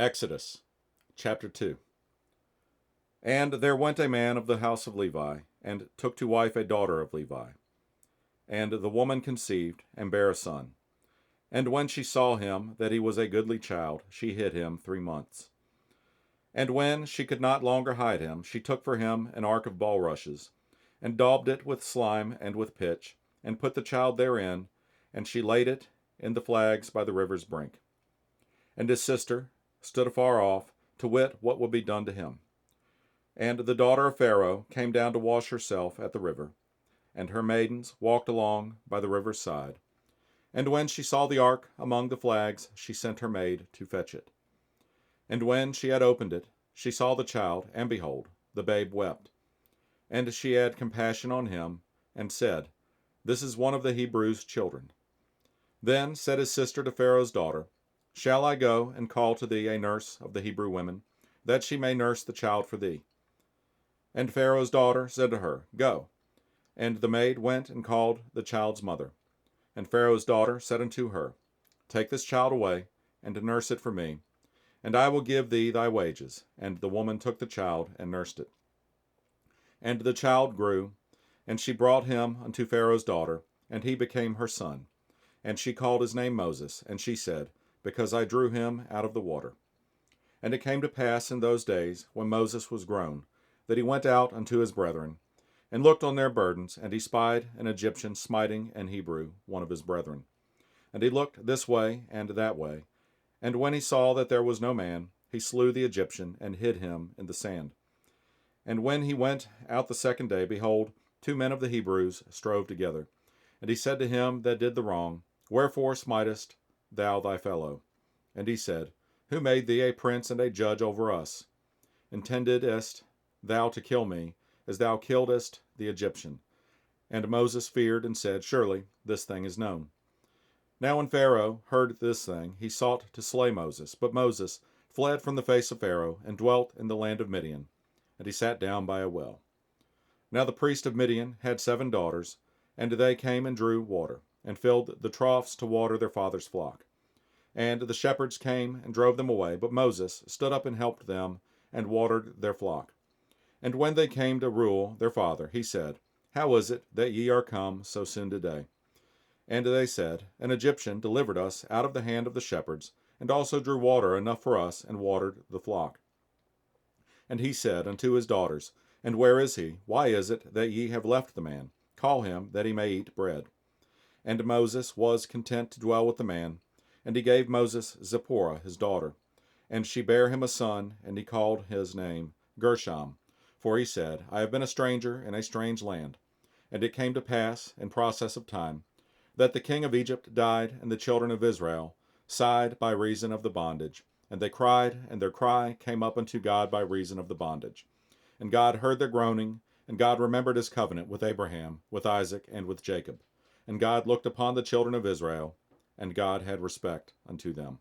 Exodus chapter 2. And there went a man of the house of Levi, and took to wife a daughter of Levi. And the woman conceived, and bare a son. And when she saw him, that he was a goodly child, she hid him 3 months. And when she could not longer hide him, she took for him an ark of bulrushes, and daubed it with slime and with pitch, and put the child therein, and she laid it in the flags by the river's brink. And his sister stood afar off, to wit what would be done to him. And the daughter of Pharaoh came down to wash herself at the river, and her maidens walked along by the river's side. And when she saw the ark among the flags, she sent her maid to fetch it. And when she had opened it, she saw the child, and behold, the babe wept. And she had compassion on him, and said, This is one of the Hebrews' children. Then said his sister to Pharaoh's daughter, Shall I go and call to thee a nurse of the Hebrew women, that she may nurse the child for thee? And Pharaoh's daughter said to her, Go. And the maid went and called the child's mother. And Pharaoh's daughter said unto her, Take this child away, and nurse it for me, and I will give thee thy wages. And the woman took the child, and nursed it. And the child grew, and she brought him unto Pharaoh's daughter, and he became her son. And she called his name Moses, and she said, Because I drew him out of the water. And it came to pass in those days, when Moses was grown, that he went out unto his brethren, and looked on their burdens, and he spied an Egyptian smiting an Hebrew, one of his brethren. And he looked this way and that way, and when he saw that there was no man, he slew the Egyptian, and hid him in the sand. And when he went out the second day, behold, 2 men of the Hebrews strove together. And he said to him that did the wrong, Wherefore smitest thou thy fellow? And he said, Who made thee a prince and a judge over us? Intendedst thou to kill me, as thou killedst the Egyptian? And Moses feared, and said, Surely this thing is known. Now when Pharaoh heard this thing, he sought to slay Moses. But Moses fled from the face of Pharaoh, and dwelt in the land of Midian. And he sat down by a well. Now the priest of Midian had 7 daughters, and they came and drew water, and filled the troughs to water their father's flock. And the shepherds came and drove them away, but Moses stood up and helped them, and watered their flock. And when they came to rule their father, he said, How is it that ye are come so soon today? And they said, An Egyptian delivered us out of the hand of the shepherds, and also drew water enough for us, and watered the flock. And he said unto his daughters, And where is he? Why is it that ye have left the man? Call him, that he may eat bread. And Moses was content to dwell with the man, and he gave Moses Zipporah his daughter. And she bare him a son, and he called his name Gershom. For he said, I have been a stranger in a strange land. And it came to pass, in process of time, that the king of Egypt died, and the children of Israel sighed by reason of the bondage. And they cried, and their cry came up unto God by reason of the bondage. And God heard their groaning, and God remembered his covenant with Abraham, with Isaac, and with Jacob. And God looked upon the children of Israel, and God had respect unto them.